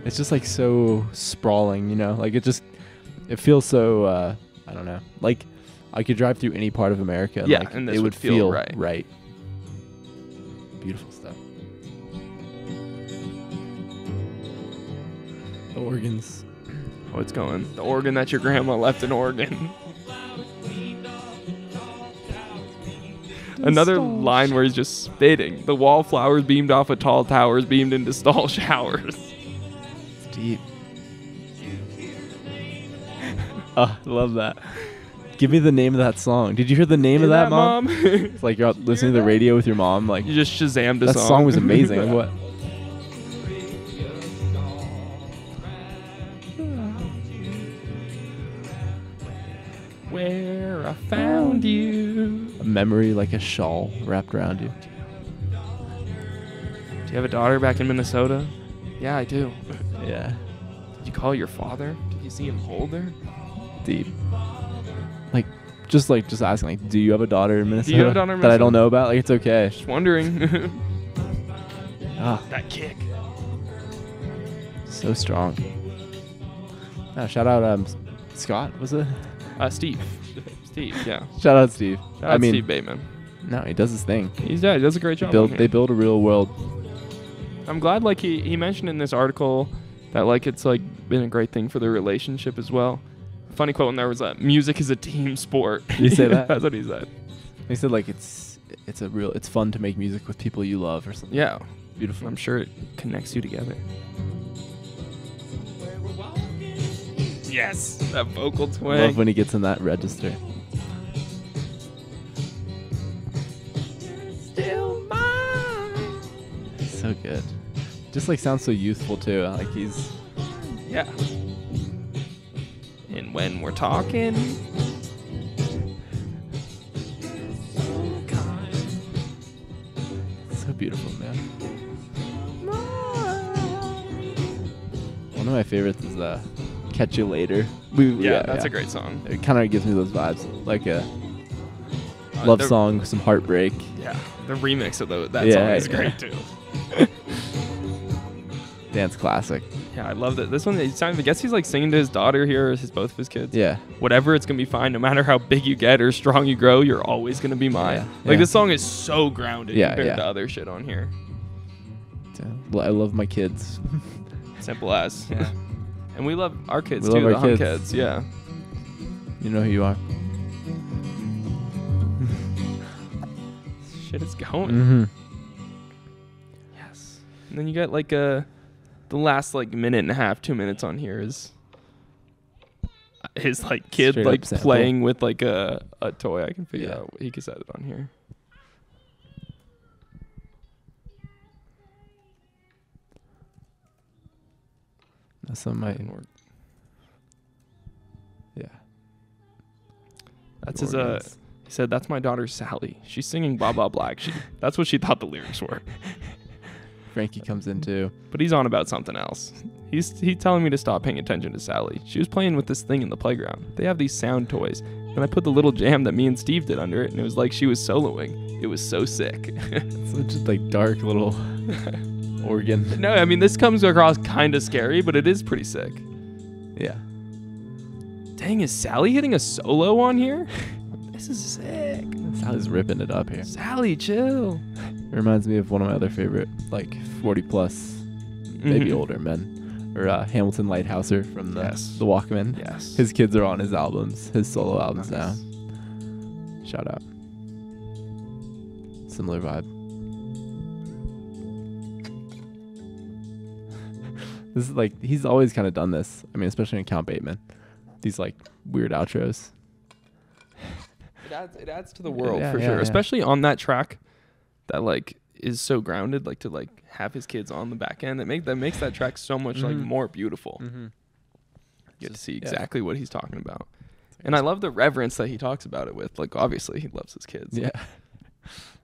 It's just like so sprawling, you know? Like it feels so, I don't know. Like I could drive through any part of America and, Yeah, like, and this it would would feel feel right. Beautiful stuff. The organs. Oh, it's going. The organ that your grandma left in Oregon. Another line where he's just spitting. The wallflowers beamed off of tall towers, beamed into stall showers. It's deep. Oh, I love that. Give me the name of that song. Did you hear the name of that, Mom? It's like you're out listening to the radio with your mom. Like You just Shazammed a that song. song was amazing. Like, what? Where I found you. A memory like a shawl wrapped around you. Do you have a daughter back in Minnesota? Yeah, I do. Yeah. Did you call your father? Did you see him hold her? Deep. Just asking, like, do you have a daughter in Minnesota? Do you have a daughter in that I Minnesota? don't know about? Like, it's okay. Just wondering. Ah, That kick. so strong. Shout out Scott, was it? Steve, yeah. Shout out Steve. Shout out Steve Bateman. No, he does his thing. He does a great job. on They here. build a real world. I'm glad, like, he mentioned in this article that, like, it's, like, been a great thing for their relationship as well. Funny quote in there was that music is a team sport. Did he say that? That's what he said. He said like it's fun to make music with people you love or something. Yeah. Beautiful. I'm sure it connects you together. Yes, that vocal twang. Love when he gets in that register. Still mine. So good. Just like sounds so youthful too. Like he's Yeah. And when we're talking, so beautiful, man. One of my favorites is Catch You Later. that's a great song. It kind of gives me those vibes, like a love song, some heartbreak. Yeah, the remix of that Yeah, song is yeah. great too. Dance classic. Yeah, I love that. This one, I guess he's like singing to his daughter here, or both of his kids. Yeah. Whatever, it's gonna be fine. No matter how big you get or strong you grow, you're always gonna be mine. Yeah, Like yeah. this song is so grounded Yeah, compared yeah. to other shit on here. I love my kids. Simple as. Yeah. And we love our kids We too, love the our Hunk kids. kids. Yeah. You know who you are. Shit is going. Mm-hmm. Yes. And then you got like the last like minute and a half, 2 minutes on here is his like kid Straight up like sample. playing with like a toy. I can figure Yeah. out he could set it on here. That's some of my. Didn't work. Yeah. That's his Organs. he said that's my daughter Sally. She's singing Blah Blah Black. That's what she thought the lyrics were. Frankie comes in too. But he's on about something else. He's telling me to stop paying attention to Sally. She was playing with this thing in the playground. They have these sound toys. And I put the little jam that me and Steve did under it, and it was like she was soloing. It was so sick. Such a like dark little organ. No, I mean, this comes across kind of scary, but it is pretty sick. Yeah. Dang, is Sally hitting a solo on here? This is sick. Sally's ripping it up here. Sally, chill. It reminds me of one of my other favorite, like 40 plus, maybe Mhm. older men. Or Hamilton Lighthouser from the Walkmen. Yes. His kids are on his albums, his solo albums now. Shout out. Similar vibe. This is like, he's always kind of done this. I mean, especially in Count Bateman. These like weird outros. It adds to the world Yeah, for yeah, sure, yeah. especially on that track. That like is so grounded, like to like have his kids on the back end. That makes that track so much like more beautiful. You get to see exactly what he's talking about. And I love the reverence that he talks about it with. Like, obviously, he loves his kids. Yeah.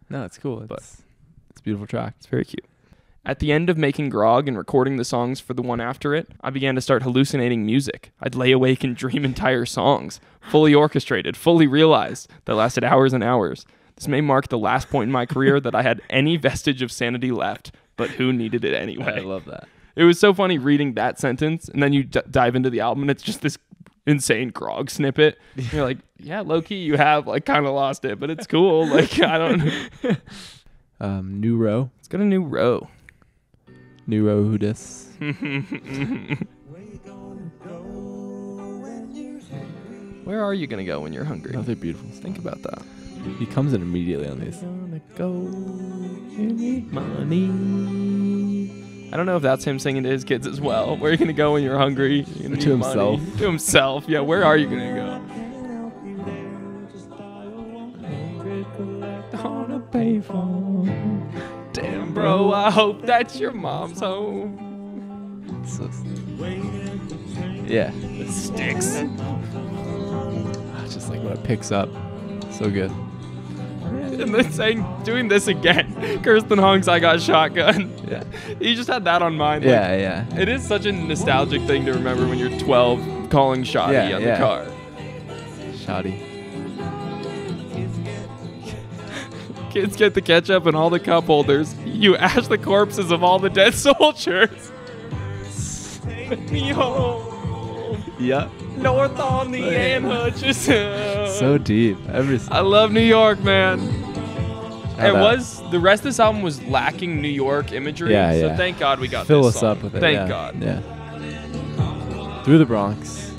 No, it's cool. It's a beautiful track. It's very cute. At the end of making Grog and recording the songs for the one after it, I began to start hallucinating music. I'd lay awake and dream entire songs, fully orchestrated, fully realized, that lasted hours and hours. This may mark the last point in my career that I had any vestige of sanity left, but who needed it anyway? I love that. It was so funny reading that sentence, and then you dive into the album, and it's just this insane Grog snippet. You're like, yeah, low-key, you have like kind of lost it, but it's cool. Like, I don't know. New row. It's got a new row. New row who dis. Where are you going to go when you're hungry? Oh, they're beautiful. Think about that. He comes in immediately on these. Gonna go, you need money. I don't know if that's him singing to his kids as well. Where are you going to go when you're hungry? You're gonna To need himself. money. To himself. Yeah, where are you going to go? On a payphone. Damn, bro, I hope that your mom's home. Yeah. The sticks. It's just like when it picks up. So good. And then saying, doing this again. Kirsten Hunks, I got shotgun. Yeah. You just had that on mind. Like, Yeah. it is such a nostalgic thing to remember when you're 12 calling Shoddy on the car. Shoddy. Kids get the ketchup and all the cup holders. You ash the corpses of all the dead soldiers. Take me home. Yeah. North on the Ann Hutchinson. So deep. I love New York, man. Shout out. The rest of this album was lacking New York imagery. Yeah, so yeah. thank God we got Fill this us song. up with it. Thank God. Yeah. Through the Bronx.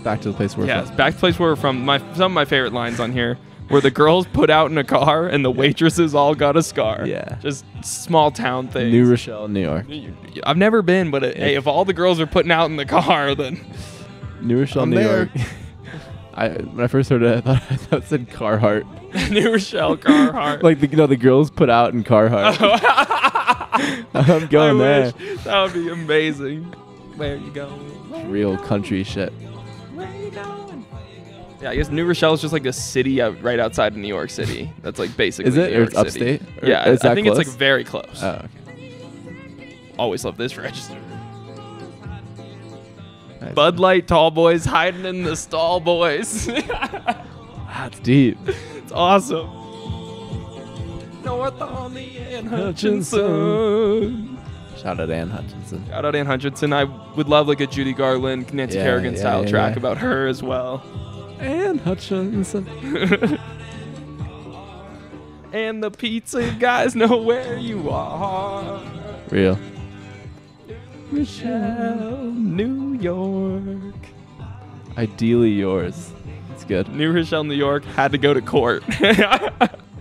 Back to the place where we're Yes, from. back to the place where we're from. Some of my favorite lines on here, where the girls put out in a car and the waitresses all got a scar. Yeah. Just small town things. New Rochelle, New York. I've never been, but hey, if all the girls are putting out in the car, then New Rochelle, I'm New there. York. When I first heard it, I thought it said Carhartt. New Rochelle, Carhartt. Like the girls put out in Carhartt. I'm going there. Wish. That would be amazing. Where you going? Real country shit. Where you going? Yeah, I guess New Rochelle is just like a city right outside of New York City. That's like basically Is it? New Or York it's upstate? City. Or Yeah, is I that think it's close? like very close. Oh, okay. Always love this register. Nice. Bud Light tall boys hiding in the stall boys. That's deep. It's awesome. North on the Ann Hutchinson. Shout out Ann Hutchinson. Shout out Ann Hutchinson. I would love like a Judy Garland, Nancy Yeah, Kerrigan yeah, style yeah, track yeah. about her as well. Ann Hutchinson. And the pizza guys know where you are. Real. Rochelle, New York. Ideally yours. It's good. New Rochelle, New York. Had to go to court.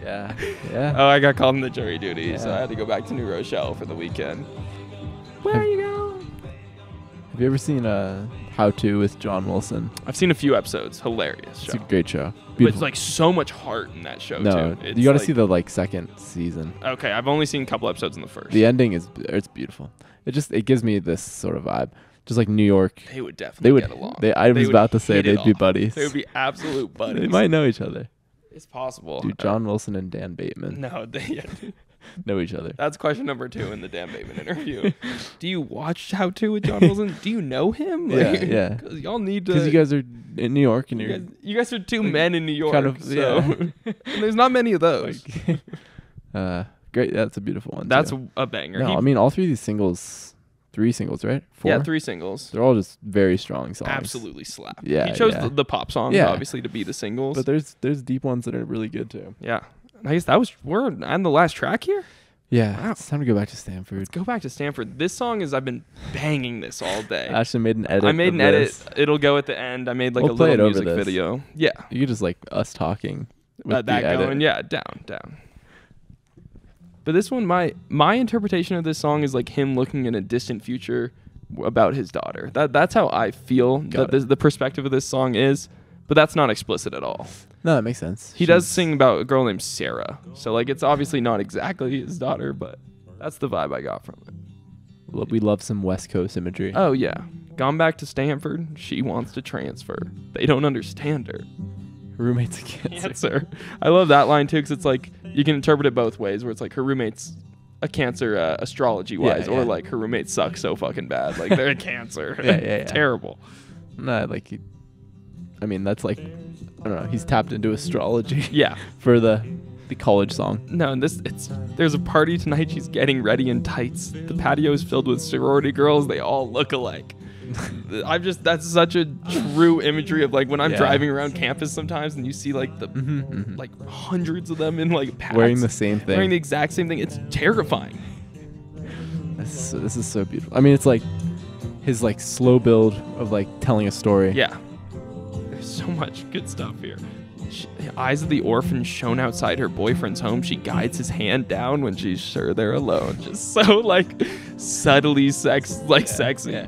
Yeah. Yeah. Oh, I got called in the jury duty, so Yeah. I had to go back to New Rochelle for the weekend. Where are you going? Have you ever seen How To with John Wilson? I've seen a few episodes. Hilarious It's show. a great show. But Beautiful. it's like so much heart in that show no, too. It's you got to like- see the second season. Okay, I've only seen a couple episodes in the first. The ending it's beautiful. It gives me this sort of vibe, just like New York. They would definitely They would. get along. I was would about to say hit it they'd be off. buddies. They would be absolute buddies. They might know each other. It's possible. Dude, John Wilson and Dan Bateman No, know each other. that's question number 2 in the Dan Bateman interview. Do you watch How To with John Wilson? Do you know him? Yeah. 'Cause y'all need to. Because you guys are in New York and you guys are two men in New York. kind of- so. And there's not many of those. great. That's a beautiful one. That's too. a banger. No, He- I mean all 3 of these singles, 3 singles, right? 4? yeah, 3 singles. They're all just very strong songs. Absolutely slap. Yeah, he chose yeah. the pop songs Yeah. obviously to be the singles. But there's deep ones that are really good too. yeah, I guess we're on the last track here. Yeah, Wow. it's time to go back to Stanford. Let's go back to Stanford. This song I've been banging this all day. I actually made an edit. I made of an edit. this. It'll go at the end. I made like We'll a play little it over music this. video. Yeah, You could just like us talking with that the edit. going. Yeah, down. But this one, my interpretation of this song is like him looking in a distant future about his daughter. That's how I feel Got that the perspective of this song is. But that's not explicit at all. No, that makes sense. He does sing about a girl named Sarah. So, like, it's obviously not exactly his daughter, but that's the vibe I got from it. We love some West Coast imagery. Oh, yeah. Gone back to Stanford. She wants to transfer. They don't understand her. Her roommate's a Cancer. Cancer. I love that line, too, because it's like, you can interpret it both ways, where it's like her roommate's a Cancer astrology-wise, Yeah, or yeah. like her roommates suck so fucking bad. Like, they're a Cancer. Yeah. Terrible. No, like, I mean, that's like, I don't know. He's tapped into astrology. Yeah. For the college song. No, and there's a party tonight. She's getting ready in tights. The patio is filled with sorority girls. They all look alike. That's such a true imagery of like when I'm driving around campus sometimes and you see like the like hundreds of them in like packs Wearing the same thing. wearing the exact same thing. It's terrifying. This is so beautiful. I mean, it's like his like slow build of like telling a story. Yeah, there's so much good stuff here. Eyes of the orphan shone outside her boyfriend's home. She guides his hand down when she's sure they're alone. Just so like subtly sexy. Yeah.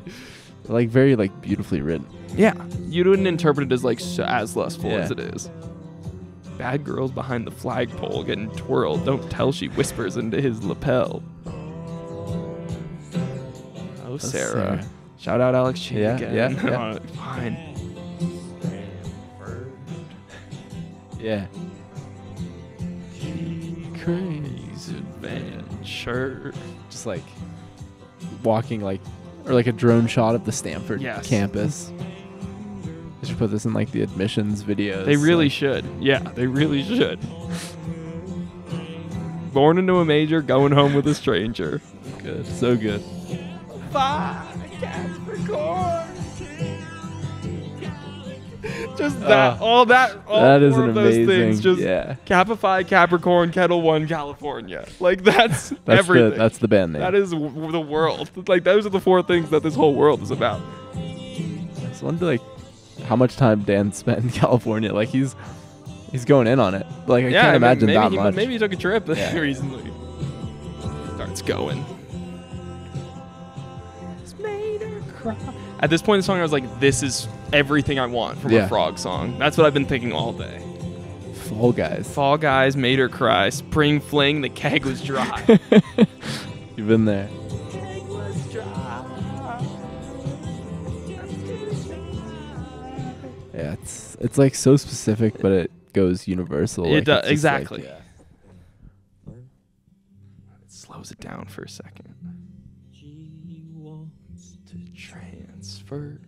Like very like beautifully written. Yeah, you wouldn't interpret it as like as lustful Yeah. as it is. Bad girls behind the flagpole getting twirled. Don't tell, she whispers into his lapel. Oh, Sarah. Sarah. Shout out Alex G Yeah, again. yeah. Fine. Yeah. Crazy adventure. Just like walking like, or like a drone shot of the Stanford Yes. campus. They should put this in like the admissions videos. They really like, should. Yeah, they really should. Born into a major, going home with a stranger. Good. So good. Just that, all That is four an of those amazing. things. Just Yeah. Kappa Phi, Capricorn, Kettle One, California. Like that's, That's everything. that's the band name. That is the world. Like those are the four things that this whole world is about. I wonder like how much time Dan spent in California. Like he's going in on it. Like I can't imagine maybe that he, much. Maybe he took a trip Yeah. recently. Starts going. At this point in the song, I was like, this is everything I want from Yeah. a Frog song. That's what I've been thinking all day. Fall Guys. Fall Guys made her cry. Spring fling, the keg was dry. You've been there. Yeah, it's like so specific, but it goes universal. It Like, does, it's just, exactly. Like, It slows it down for a second. She wants to transfer.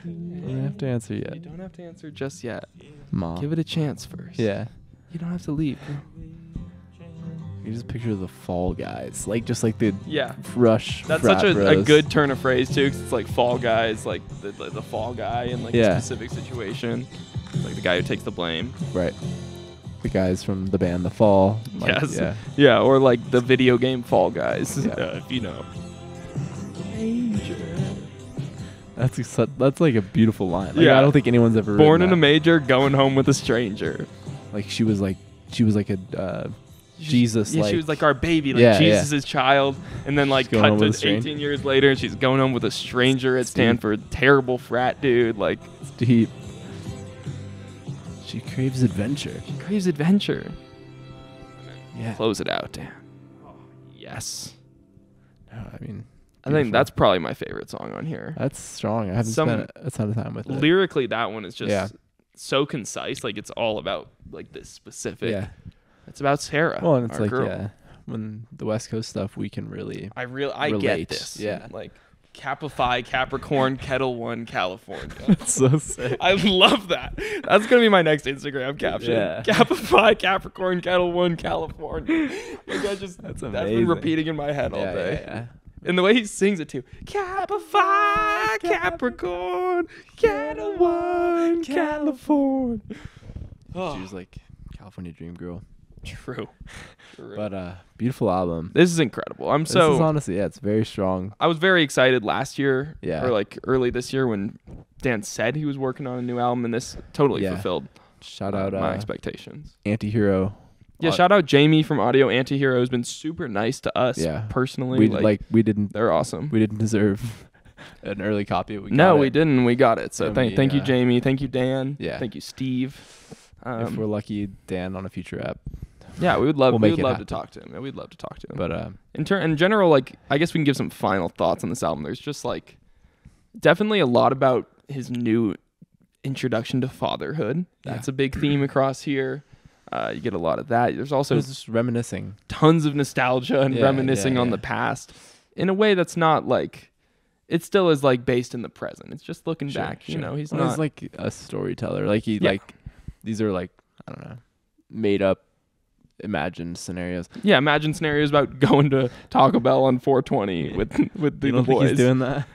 You don't have to answer You yet, don't have to answer just yet. Mom. Give it a chance first. Yeah. You don't have to leave. You just picture the Fall Guys, like just like the Yeah. Rush. That's frat such a bros. good turn of phrase too, 'cause it's like Fall Guys, like the Fall Guy in like Yeah. a specific situation, like the guy who takes the blame. Right. The guys from the band The Fall. Like, Yes. Yeah. Yeah, or like the video game Fall Guys, Yeah. if you know. That's like a beautiful line. Like, Yeah. I don't think anyone's ever Born written in a that. major, going home with a stranger. Like she was like a Jesus. Yeah, like, she was like our baby, like Yeah, Jesus' child, and then like She's going cut home to with a stranger. 18 years later, and she's going home with a stranger at Steve. Stanford. Terrible frat dude. Like deep. She craves adventure. she craves adventure. Yeah. Close it out, Dan. Yes. No, I mean, I think beautiful. that's probably my favorite song on here. That's strong. I haven't Some- spent a ton of time with it. Lyrically, that one is just Yeah. so concise. Like it's all about like this specific. Yeah. It's about Sarah. Well, and it's our like girl. yeah, when the West Coast stuff we can really. I get relate. this. Yeah. Like Kappa Phi, Capricorn, Kettle One, California. That's so sick. I love that. That's gonna be my next Instagram caption. Yeah. Kappa Phi, Capricorn, Kettle One, California. Like That's that's amazing. been repeating in my head all Yeah, day. yeah, And the way he sings it too. Kappa Phi, Capricorn, Kettle One, California. yeah. She was like California Dream Girl. True. But beautiful album. This is incredible. This is honestly, yeah, it's very strong. I was very excited last year, Yeah. or like early this year when Dan said he was working on a new album, and this totally Yeah. fulfilled Shout out my expectations. Antihero. Yeah, shout out Jamie from Audio Antihero, who's been super nice to us Yeah. personally. We we didn't they're awesome. we didn't deserve an early copy. We didn't. We got it. So And thank you, Jamie. Thank you, Dan. Yeah. Thank you, Steve. If we're lucky, Dan on a future app. Yeah, we would love. We'll we make would it love to happen. talk to him. Yeah, we'd love to talk to him. But in general, like I guess we can give some final thoughts on this album. There's just like definitely a lot about his new introduction to fatherhood. That's a big theme across here. You get a lot of that. There's also just reminiscing. tons of nostalgia and reminiscing on the past in a way that's not like it still is like based in the present. It's just looking back. Sure. You know, he's Well, not he's like a storyteller. Like like these are like I don't know, made up, imagined scenarios. Yeah, imagine scenarios about going to Taco Bell on 420 with the You don't think boys. he's doing that?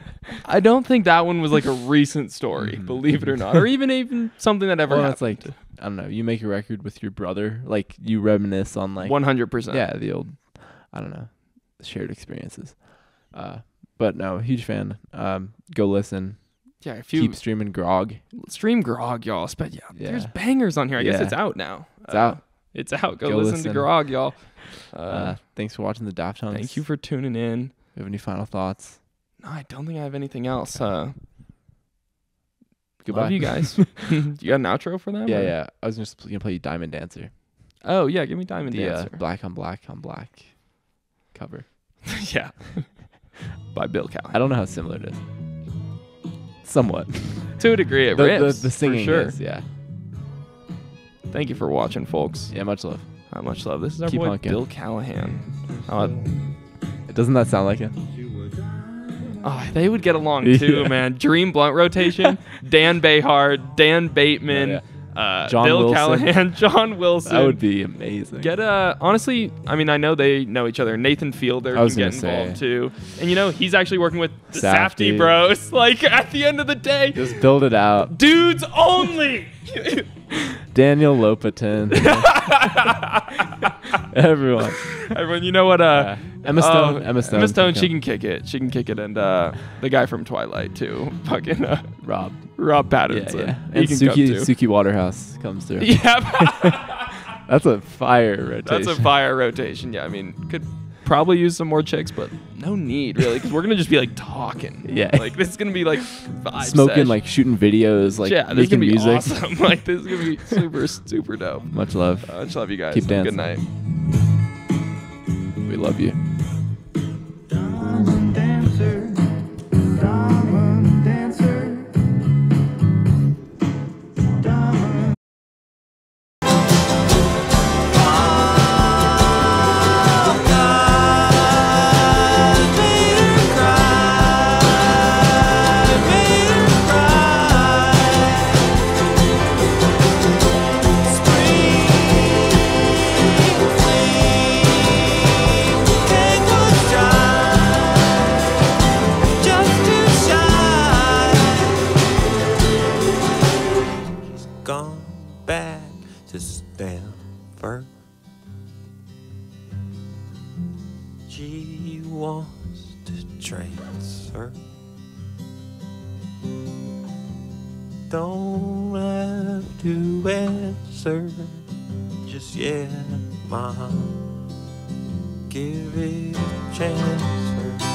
I don't think that one was like a recent story, believe it or not, or even something that ever Well, happened. it's like I don't know. You make a record with your brother, like you reminisce on like 100%. yeah, the old I don't know, shared experiences. But no, huge fan. Go listen. Yeah, if you Keep streaming Grog. stream Grog, y'all. There's bangers on here. I guess Yeah. it's out now. It's out. It's out. Go Go listen to listen. Grog, y'all. Thanks for watching the Daft Hunks. Thank you for tuning in. You have any final thoughts? No, I don't think I have anything else. Goodbye. Love you guys. You got an outro for them? Yeah, or- yeah. I was just gonna play you Diamond Dancer. Oh yeah, give me Diamond The Dancer. black on black on black cover. Yeah. By Bill Callahan. I don't know how similar it is. Somewhat. To a degree, it rips. The singing for sure. is, yeah. Thank you for watching, folks. Yeah, much love. Much love. This is our Keep boy honking. Bill Callahan. Doesn't that sound like it? Oh, they would get along too, Yeah. man. Dream Blunt rotation. Dan Behard, Dan Bateman, John Bill Wilson. Callahan, John Wilson. That would be amazing. Get honestly, I mean, I know they know each other. Nathan Fielder I was can get gonna involved say. too. And you know, he's actually working with the Safety Safdie. Bros. Like at the end of the day, Just build it out. dudes only. Daniel Lopatin. Everyone. Everyone, you know what? Emma Stone. Emma Stone. Emma Stone, she can kick it. She can kick it. And the guy from Twilight too. Fucking Rob. Rob Yeah, Pattinson. yeah. He And can come too. Suki Waterhouse comes through. Yeah. That's a fire rotation. That's a fire rotation. Yeah, I mean, could probably use some more chicks, but no need really, because we're gonna just be like talking. Yeah. Like this is gonna be like 5 Smoking, sesh. like shooting videos, like yeah, this is making gonna be music. awesome. Like this is gonna be super dope. Much love. I just love you guys. Keep Have a dancing. Good night. We love you. Diamond dancer, diamond dancer, diamond. Gone back to Stanford. She wants to transfer. Don't have to answer just yet, Mom. Give it a chance.